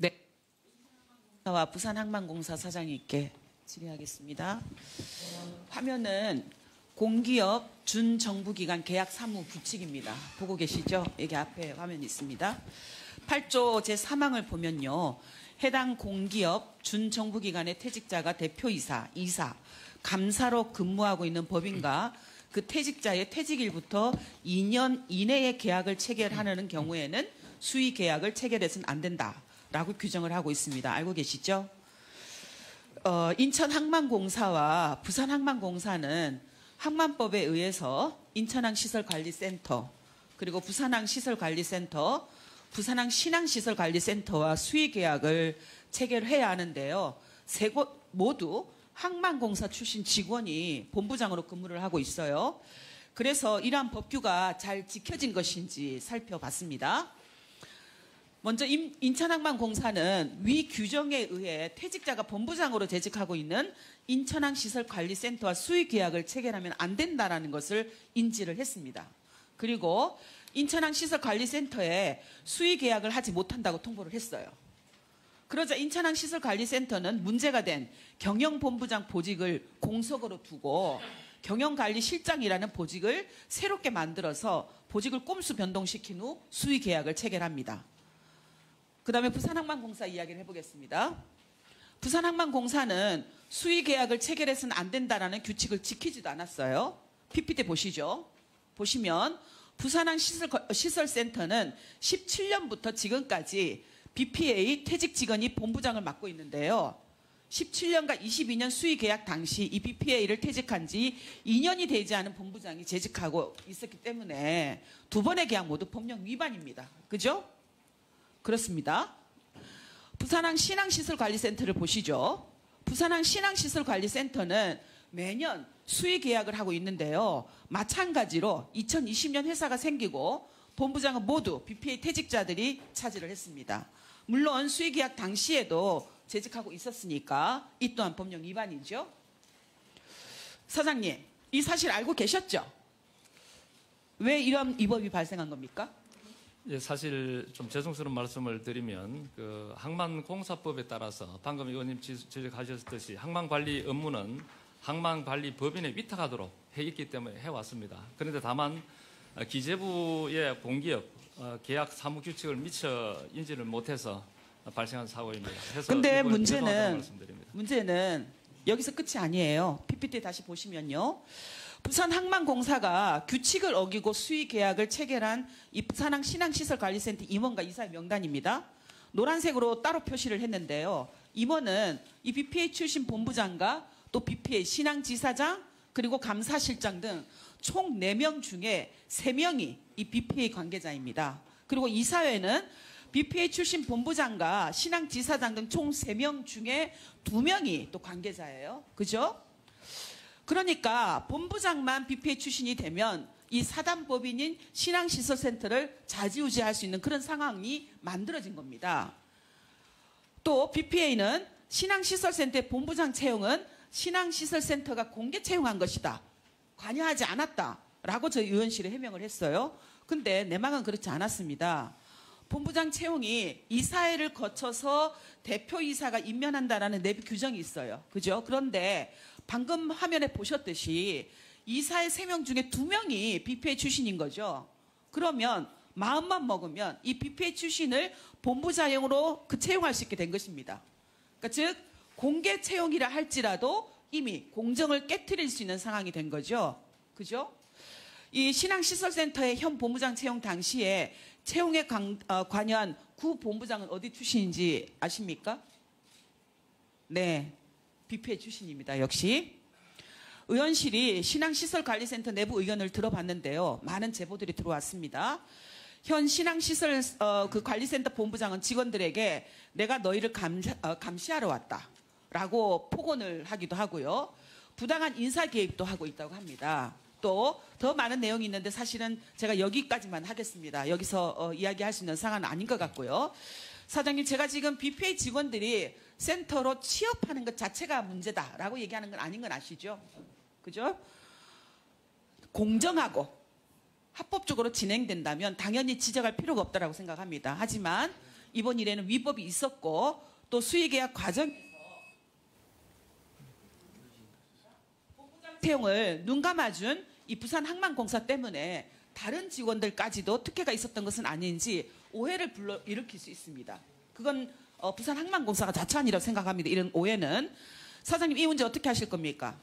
네. 부산항만공사 사장님께 질의하겠습니다. 화면은 공기업 준정부기관 계약 사무 규칙입니다. 보고 계시죠? 여기 앞에 화면이 있습니다. 8조 제3항을 보면요. 해당 공기업 준정부기관의 퇴직자가 대표이사, 이사, 감사로 근무하고 있는 법인과 그 퇴직자의 퇴직일부터 2년 이내에 계약을 체결하는 경우에는 수의 계약을 체결해서는 안 된다라고 규정을 하고 있습니다. 알고 계시죠? 인천항만공사와 부산항만공사는 항만법에 의해서 인천항시설관리센터 그리고 부산항시설관리센터, 부산항신항시설관리센터와 수의 계약을 체결해야 하는데요. 세 곳 모두 항만공사 출신 직원이 본부장으로 근무를 하고 있어요. 그래서 이러한 법규가 잘 지켜진 것인지 살펴봤습니다. 먼저 인천항만공사는 위 규정에 의해 퇴직자가 본부장으로 재직하고 있는 인천항시설관리센터와 수의 계약을 체결하면 안 된다라는 것을 인지를 했습니다. 그리고 인천항시설관리센터에 수의 계약을 하지 못한다고 통보를 했어요. 그러자 인천항시설관리센터는 문제가 된 경영본부장 보직을 공석으로 두고 경영관리실장이라는 보직을 새롭게 만들어서 보직을 꼼수 변동시킨 후 수의 계약을 체결합니다. 그 다음에 부산항만공사 이야기를 해보겠습니다. 부산항만공사는 수의 계약을 체결해서는 안 된다라는 규칙을 지키지도 않았어요. PPT 보시죠. 보시면 부산항시설센터는 17년부터 지금까지 BPA 퇴직 직원이 본부장을 맡고 있는데요. 17년과 22년 수의 계약 당시 이 BPA를 퇴직한 지 2년이 되지 않은 본부장이 재직하고 있었기 때문에 두 번의 계약 모두 법령 위반입니다. 그죠? 그렇습니다. 부산항 신항시설관리센터를 보시죠. 부산항 신항시설관리센터는 매년 수의 계약을 하고 있는데요. 마찬가지로 2020년 회사가 생기고 본부장은 모두 BPA 퇴직자들이 차지를 했습니다. 물론 수의 계약 당시에도 재직하고 있었으니까 이 또한 법령 위반이죠. 사장님, 이 사실 알고 계셨죠? 왜 이런 위법이 발생한 겁니까? 예, 사실 좀 죄송스러운 말씀을 드리면 그 항만공사법에 따라서 방금 의원님 지적하셨듯이 항만관리 업무는 항만관리법인에 위탁하도록 해 있기 때문에 해왔습니다. 그런데 다만 기재부의 공기업 계약 사무 규칙을 미처 인지를 못해서 발생한 사고입니다. 그런데 문제는 여기서 끝이 아니에요. PPT 다시 보시면요. 부산항만공사가 규칙을 어기고 수의 계약을 체결한 이 부산항 신항시설관리센터 임원과 이사의 명단입니다. 노란색으로 따로 표시를 했는데요. 임원은 이 BPA 출신 본부장과 또 BPA 신항지사장 그리고 감사실장 등 총 4명 중에 3명이 이 BPA 관계자입니다. 그리고 이사회는 BPA 출신 본부장과 신항지사장 등 총 3명 중에 2명이 또 관계자예요. 그죠? 그러니까 본부장만 BPA 출신이 되면 이 사단법인인 신항시설센터를 좌지우지할 수 있는 그런 상황이 만들어진 겁니다. 또 BPA는 신항시설센터의 본부장 채용은 신항시설센터가 공개 채용한 것이다. 관여하지 않았다라고 저희 의원실에 해명을 했어요. 근데 내막은 그렇지 않았습니다. 본부장 채용이 이사회를 거쳐서 대표이사가 임명한다라는 내부 규정이 있어요. 그죠? 그런데 방금 화면에 보셨듯이 이사회 3명 중에 2명이 BPA 출신인 거죠. 그러면 마음만 먹으면 이 BPA 출신을 본부장으로 채용할 수 있게 된 것입니다. 그러니까 즉 공개 채용이라 할지라도 이미 공정을 깨트릴 수 있는 상황이 된 거죠. 그죠? 이 신항시설센터의 현 본부장 채용 당시에 채용에 관여한 구 본부장은 어디 출신인지 아십니까? 네, BPA 출신입니다. 역시. 의원실이 신항시설관리센터 내부 의견을 들어봤는데요. 많은 제보들이 들어왔습니다. 현 신항시설 그 관리센터 본부장은 직원들에게 내가 너희를 감시하러 왔다라고 폭언을 하기도 하고요. 부당한 인사 개입도 하고 있다고 합니다. 또 더 많은 내용이 있는데 사실은 제가 여기까지만 하겠습니다. 여기서 이야기할 수 있는 상황은 아닌 것 같고요. 사장님, 제가 지금 BPA 직원들이 센터로 취업하는 것 자체가 문제다라고 얘기하는 건 아닌 건 아시죠? 그죠? 공정하고 합법적으로 진행된다면 당연히 지적할 필요가 없다고 생각합니다. 하지만 이번 일에는 위법이 있었고 또 수의계약 과정에서 본부장 채용을 눈 감아준 이 부산항만공사 때문에 다른 직원들까지도 특혜가 있었던 것은 아닌지 오해를 불러일으킬 수 있습니다. 그건 부산항만공사가 자처한이라고 생각합니다. 이런 오해는. 사장님 이 문제 어떻게 하실 겁니까?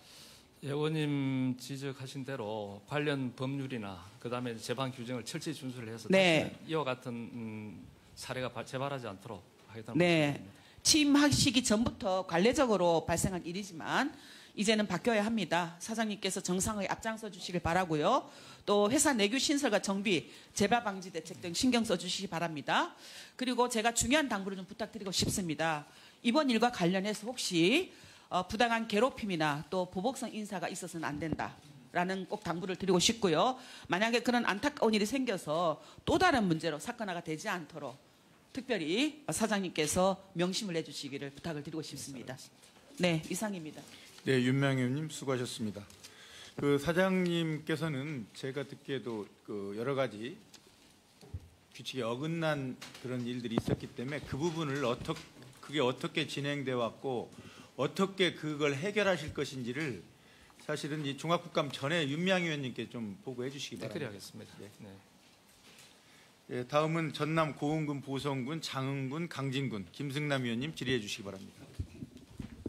의원님 지적하신 대로 관련 법률이나 그다음에 제방 규정을 철저히 준수를 해서 네. 다시는 이와 같은 사례가 재발하지 않도록 하겠다는 네. 말씀입니다. 취임하시기 전부터 관례적으로 발생한 일이지만 이제는 바뀌어야 합니다. 사장님께서 정상의 앞장서 주시길 바라고요. 또 회사 내규 신설과 정비, 재발 방지 대책 등 신경 써 주시기 바랍니다. 그리고 제가 중요한 당부를 좀 부탁드리고 싶습니다. 이번 일과 관련해서 혹시 부당한 괴롭힘이나 또 보복성 인사가 있어서는 안 된다라는 꼭 당부를 드리고 싶고요. 만약에 그런 안타까운 일이 생겨서 또 다른 문제로 사건화가 되지 않도록 특별히 사장님께서 명심을 해주시기를 부탁을 드리고 싶습니다. 네, 이상입니다. 네, 윤명 의원님 수고하셨습니다. 그 사장님께서는 제가 듣기에도 그 여러 가지 규칙에 어긋난 그런 일들이 있었기 때문에 그 부분을 그게 어떻게 진행돼 왔고 어떻게 그걸 해결하실 것인지를 사실은 이 종합국감 전에 윤명 의원님께 좀 보고해 주시기 바랍니다. 그래야겠습니다. 네. 예, 다음은 전남 고흥군, 보성군, 장흥군, 강진군 김승남 의원님 질의해 주시기 바랍니다.